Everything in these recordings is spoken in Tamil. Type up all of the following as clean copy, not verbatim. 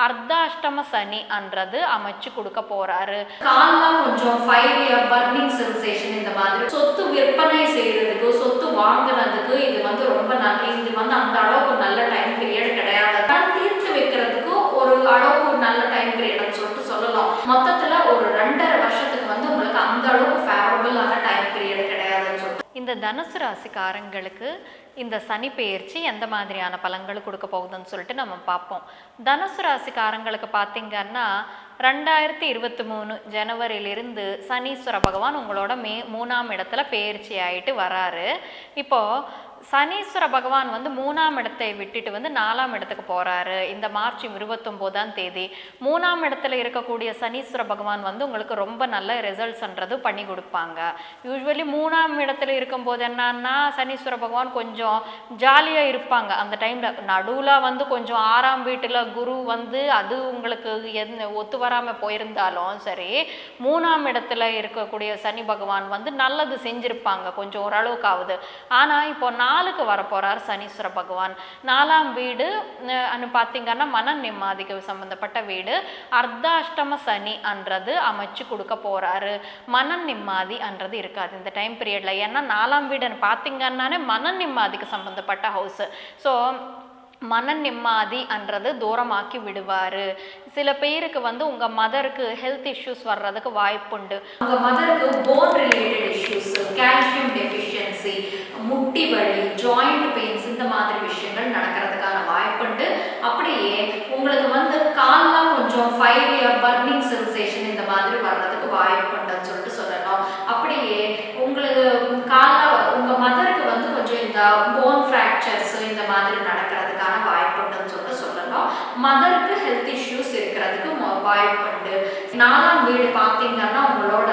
அர்த்தாஷ்டம சனி அன்றது அமைச்சு கொடுக்க போறாரு. கால்லாம் கொஞ்சம் ஃபயரியா பர்னிங் சென்சேஷன், இந்த மாதிரி சொத்து விற்பனை செய்யறதுக்கு சொத்து வாங்குறதுக்கு இது வந்து ரொம்ப நல்ல, இது வந்து அந்த அளவுக்கு நல்ல டைம் பீரியட் கிடையாது. தீர்த்து வைக்கிறதுக்கு ஒரு அளவுக்கு நல்ல டைம் பீரியட்னு சொல்லிட்டு சொல்லலாம். மொத்தத்துல ஒரு 2.5 வருஷத்துக்கு வந்து உங்களுக்கு அந்த அளவுக்கு ஃபேவரபிளான டைம் பீரியட் கிடையாதுன்னு சொல்லிட்டு. இந்த தனுசு ராசிக்காரங்களுக்கு இந்த சனி பெயர்ச்சி எந்த மாதிரியான பலன்கள் கொடுக்க போகுதுன்னு சொல்லிட்டு நம்ம பார்ப்போம். தனுசு ராசிக்காரங்களுக்கு பார்த்தீங்கன்னா 2023 ஜனவரியிலிருந்து சனீஸ்வர பகவான் உங்களோட 3ஆம் இடத்துல பெயர்ச்சி ஆகிட்டு வராரு. இப்போது சனீஸ்வர பகவான் வந்து 3ஆம் இடத்தை விட்டுட்டு வந்து 4ஆம் இடத்துக்கு போகிறாரு. இந்த மார்ச் 29ஆம் தேதி 3ஆம் இடத்துல இருக்கக்கூடிய சனீஸ்வர பகவான் வந்து உங்களுக்கு ரொம்ப நல்ல ரிசல்ட்ஸ்ன்றது பண்ணி கொடுப்பாங்க. யூஸ்வலி 3ஆம் இடத்துல இருக்கும்போது என்னன்னா சனீஸ்வர பகவான் கொஞ்சம் ஜாலியாக இருப்பாங்க. அந்த டைமில் நடுவில் வந்து கொஞ்சம் 6ஆம் வீட்டில் குரு வந்து அது உங்களுக்கு ஒத்து வராமல் போயிருந்தாலும் சரி, 3ஆம் இடத்துல இருக்கக்கூடிய சனி பகவான் வந்து நல்லது செஞ்சுருப்பாங்க கொஞ்சம் ஓரளவுக்காவது. ஆனால் இப்போ 4க்கு வரப்போகிறார் சனீஸ்வர பகவான். 4ஆம் வீடு பார்த்தீங்கன்னா மன நிம்மதிக்கு சம்மந்தப்பட்ட வீடு. அர்த்தாஷ்டம சனி அன்றது அமைச்சு கொடுக்க போகிறாரு. மன நிம்மதி அன்றது இருக்காது இந்த டைம் பீரியடில். ஏன்னா 4ஆம் வீடுன்னு பார்த்தீங்கன்னாலே மன நிம்மதிக்கு சம்மந்தப்பட்ட ஹவுஸு. ஸோ மன நிம்மதி அன்றது தூரமாக்கி விடுவார். சில பேருக்கு வந்து உங்கள் மதருக்கு ஹெல்த் இஷ்யூஸ் வர்றதுக்கு வாய்ப்புண்டு. உங்கள் மதருக்கு bone related issues, calcium deficiency, முட்டி வலி, ஜாயிண்ட் பெயின்ஸ், இந்த மாதிரி விஷயங்கள் நடக்கிறதுக்கான வாய்ப்புண்டு. அப்படியே உங்களுக்கு வந்து கால்லாம் கொஞ்சம் ஃபயரியா பர்னிங் சென்சேஷன், இந்த மாதிரி வர்றதுக்கு வாய்ப்புண்டுன்னு சொல்லிட்டு சொல்லலாம். அப்படியே உங்களுக்கு காலில் உங்கள் மதருக்கு வந்து கொஞ்சம் இந்த போன் ஃப்ராக்சர்ஸ் இந்த மாதிரி நடக்கிறதுக்கான வாய்ப்புண்டுன்னு சொல்லிட்டு சொல்லலாம். மதருக்கு ஹெல்த் இஷ்யூஸ் இருக்கிறதுக்கு வாய்ப்புண்டு. 4ஆம் வீடு பார்த்தீங்கன்னா உங்களோட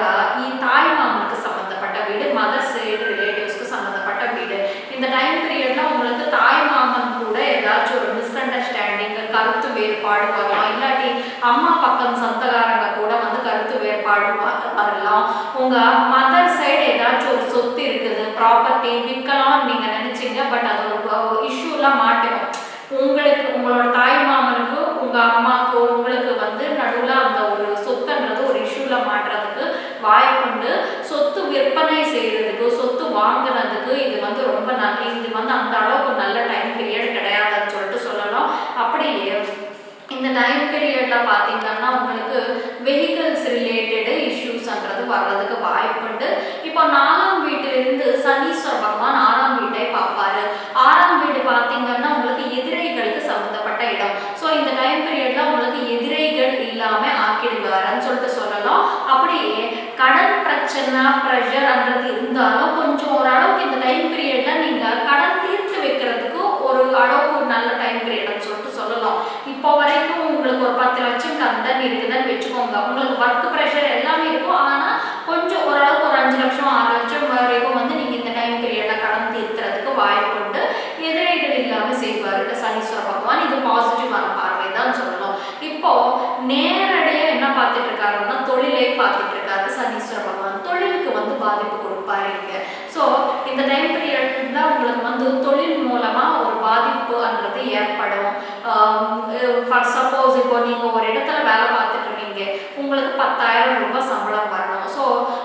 தாய் மாமனுக்கு சம்மந்தப்பட்ட வீடு, மதர் சைடு ரிலேட்டிவ்ஸ்க்கு சம்மந்தப்பட்ட வீடு. இந்த டைம் பீரியட்ல உங்களுக்கு தாய் மாமன் கூட ஏதாச்சும் ஒரு மிஸ் அண்டர்ஸ்டாண்டிங், கருத்து வேறுபாடு வரலாம். இல்லாட்டி அம்மா பக்கம் சொந்தக்காரங்க கூட வந்து கருத்து வேறுபாடு வரலாம். உங்க மதர் சைடு ஏதாச்சும் ஒரு சொத்து இருக்குது, ப்ராப்பர்ட்டி விற்கலாம்னு நீங்க நினைச்சீங்க, பட் அது ஒரு இஷ்யூலாம் மாட்டிடும். உங்களுக்கு உங்களோட தாய் மாமனுக்கு உங்க அம்மாவுக்கு உங்களுக்கு வந்து நடுவில் அந்த ஒரு சொத்துன்றது ஒரு இஷ்யூல மாட்டுறதுக்கு வாய்ப்புண்டு. சொத்து விற்பனை செய்யறதுக்கு சொத்து வாங்குறதுக்கு இது வந்து ரொம்ப நல்ல, இது வந்து அந்த அளவுக்கு நல்ல டைம் பீரியட் கிடையாதுன்னு சொல்லிட்டு சொல்லலாம். அப்படியே இந்த டைம் பீரியட்ல பார்த்தீங்கன்னா உங்களுக்கு வெஹிக்கிள்ஸ் ரிலேட்டடு இஷ்யூஸ்ன்றது வர்றதுக்கு வாய்ப்புண்டு. இப்போ 4ஆம் வீட்டிலிருந்து சனீஸ்வர பகவான் 6ஆம் வீட்டை பார்ப்பாரு. 6ஆம் வீடு பார்த்தீங்கன்னா உங்களுக்கு எதிரிகளுக்கு சம்மந்தப்பட்ட இடம். ஸோ இந்த டைம் பீரியட்ல உங்களுக்கு எதிரிகள் இல்லாமல் ஆக்கிடுவாருன்னு சொல்லிட்டு சொல்லலாம். அப்படியே கடன் பிரச்சனை ப்ரெஷர்ன்றது இருந்தாலும் கொஞ்சம் ஓரளவுக்கு இந்த டைம் பீரியட்ல நீங்கள் கடன் தீர்த்து வைக்கிறதுக்கு ஒரு அளவுக்கு நல்ல டைம் பீரியட்னு சொல்லிட்டு சொல்லலாம். இப்போ வரைக்கும் உங்களுக்கு ஒரு 10 லட்சம் கடன் இருக்குதுன்னு வச்சுக்கோங்க. உங்களுக்கு ஒர்க் ப்ரெஷர் எல்லாமே இருக்கும். ஆனால் கொஞ்சம் ஓரளவுக்கு ஒரு 5 லட்சம் 6 லட்சம் வரைக்கும் வந்து நீங்கள் இந்த டைம் பீரியட்ல கடன் தீர்த்துறதுக்கு வாய்ப்புண்டு. எதிரிகள் இல்லாமல் செய்வார் சனீஸ்வர பகவான். இது பாசிட்டிவான பார்வை தான் சொல்லலாம். இப்போ நேரடியாக என்ன பார்த்துட்டு இருக்காருன்னா தொழிலை பார்த்துட்டு இருக்காரு சனீஸ்வர பகவான். தொழிலுக்கு வந்து பாதிப்பு கொடுப்பாரு இங்க. ஸோ இந்த டைம் பீரியட்ல உங்களுக்கு வந்து தொழில் மூலமா ஒரு பாதிப்புன்றது ஏற்படும். ஃபார் சப்போஸ் இப்போ நீங்க ஒரு இடத்துல வேலை பார்த்துட்டு இருக்கீங்க, உங்களுக்கு 10,000 ரூபாய் சம்பளம் வரணும். ஸோ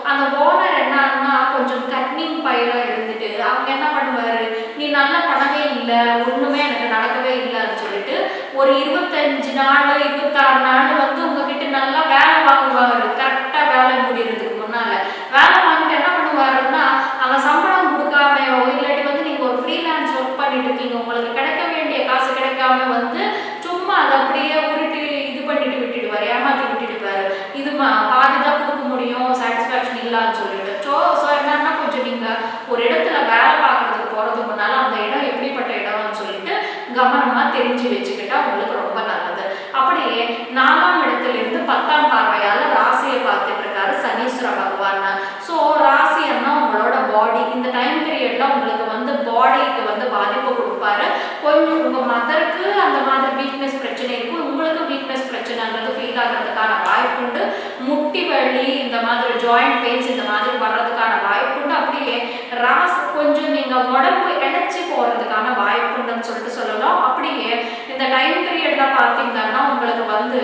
அந்த ஓனர் என்னன்னா கொஞ்சம் கட்னிங் பையில இருந்துட்டு அவங்க என்ன பண்ணுவாரு, நீ நல்ல பணமே இல்லை, ஒண்ணுமே எனக்கு நடக்கவே இல்லைன்னு சொல்லிட்டு ஒரு 25 நாள் 26 நாள் வந்து உங்ககிட்ட நல்லா வேலை வாங்குவாரு. கரெக்டா வேலை முடியறதுக்கு முன்னால வேலை வாங்கிட்டு என்ன பண்ணுவாருன்னா அவங்க சம்பளம் கொடுக்காமையோ இல்லாட்டி வந்து நீங்க ஒரு ஃப்ரீலான்ஸ் ஒர்க் பண்ணிட்டு இருக்கீங்க, உங்களுக்கு கிடைக்க வேண்டிய காசு கிடைக்காம வந்து சும்மா அதை அப்படியே உருட்டி இது பண்ணிட்டு விட்டுடுவாரு, ஏமாத்தி விட்டுடுவாரு. இது பாதிதான் கொடுக்க முடியும், சாட்டிஸ்ஃபேக்ஷன் இல்லான்னு சொல்லிட்டு. ஸோ என்னன்னா கொஞ்சம் நீங்க ஒரு இடத்துல வேலை பார்க்கறதுக்கு போறதுக்கு முன்னால அந்த இடம் எப்படிப்பட்ட இடம்னு சொல்லிட்டு கவனமா தெரிஞ்சு வச்சுக்கிட்டா உங்களுக்கு ரொம்ப நல்லது. அப்படியே 4ஆம் இடத்துல இருந்து 10ஆம் பார்வையால ராசியை பார்த்துட்டு இருக்காரு சனீஸ்வர பகவான். ஸோ ராசி என்ன உங்களோட பாடி. இந்த டைம் பீரியட்ல உங்களுக்கு வந்து பாடிக்கு வந்து பாதிப்பு கொடுப்பாரு. கொஞ்சம் உங்க மதருக்கு அந்த மாதிரி வீக்னஸ் பிரச்சனை இருக்கும், உங்களுக்கு வீக்னஸ் பிரச்சனைன்றது ஃபீல் ஆகிறதுக்கான வாய்ப்பு வாய்ப்புண்டு. முட்டி வலி இந்த மாதிரி ஜாயிண்ட் பெயின்ஸ் இந்த மாதிரி வர்றதுக்கான வாய்ப்புண்டு. அப்படியே கொஞ்சம் நீங்க உடம்பு இழைச்சி போறதுக்கான வாய்ப்புண்டுன்னு சொல்லிட்டு சொல்லலாம். அப்படியே இந்த டைம் பீரியட்ல பாத்தீங்கன்னா உங்களுக்கு வந்து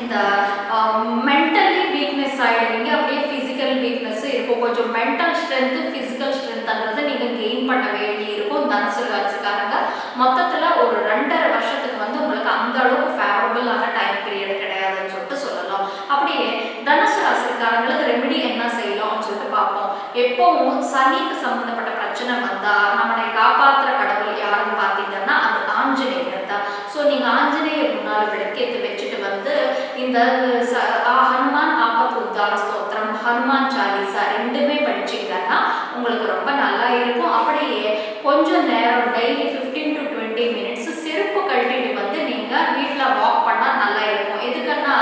இந்த மென்டலி வீக்னஸ் ஆகிடுவீங்க. அப்படியே ஃபிசிக்கல் வீக்னஸ் இருக்கும். கொஞ்சம் மென்டல் ஸ்ட்ரென்த்து ஃபிசிக்கல் ஸ்ட்ரென்த்ன்றது நீங்கள் கெயின் பண்ண வேண்டி இருக்கும். தனுசு ராசிக்காரங்க மொத்தத்தில் ஒரு 2.5 வருஷத்துக்கு வந்து உங்களுக்கு அந்த அளவுக்கு ஃபேவரபுளான டைம் பீரியட் கிடையாதுன்னு சொல்லிட்டு சொல்லலாம். அப்படியே தனுசு ராசிக்காரங்களுக்கு ரெமெடி என்ன செய்யலாம்னு சொல்லிட்டு பார்ப்போம். எப்பவும் சனிக்கு சம்பந்தப்பட்ட பிரச்சனை வந்தா நம்மளை காப்பாற்றுற கடவுள் யாருன்னு பார்த்தீங்கன்னா அது ஆஞ்சநேயர் தான். ஸோ நீங்கள் ஆஞ்சநேயர் முன்னால் விளக்கேற்றி வச்சுட்டு வந்து இந்த ஹனுமான் ஆபத்துத்தார ஸ்தோத்திரம், ஹனுமான் சாலிசா ரெண்டுமே படிச்சிங்கன்னா உங்களுக்கு ரொம்ப நல்லா இருக்கும். அப்படியே கொஞ்சம் நேரம் டெய்லி 15 to 20 minutes செருப்பு கழட்டிட்டு வந்து நீங்கள் வீட்டில் வாக் பண்ணால் நல்லா இருக்கும். எதுக்குன்னா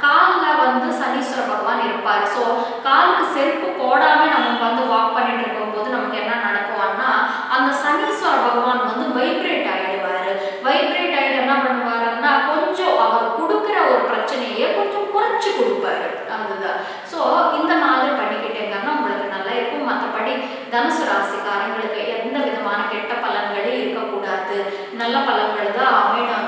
காலில் வந்து சனீஸ்வர பகவான் இருப்பார். ஸோ காலுக்கு செருப்பு போடாமல் நம்ம வந்து வாக் பண்ணிட்டு இருக்கும்போது நமக்கு என்ன நடக்கும்னா அந்த சனீஸ்வர பகவான் வந்து வைப்ரேட் ஆகிடுவார். வைப்ரேட் ஆகிட்டு என்ன பண்ணுவாருன்னா கொஞ்சம் அவர் கொடுக்குற ஒரு பிரச்சனையை கொஞ்சம் குறைச்சி கொடுப்பாரு. அதுதான். ஸோ இந்த மாதிரி பண்ணிக்கிட்டேங்கன்னா உங்களுக்கு நல்லா இருக்கும். மற்றபடி தனுசு ராசிக்காரங்களுக்கு எந்த விதமான கெட்ட பலன்களே இருக்கக்கூடாது. நல்ல பலன்கள் தான் அமையணும்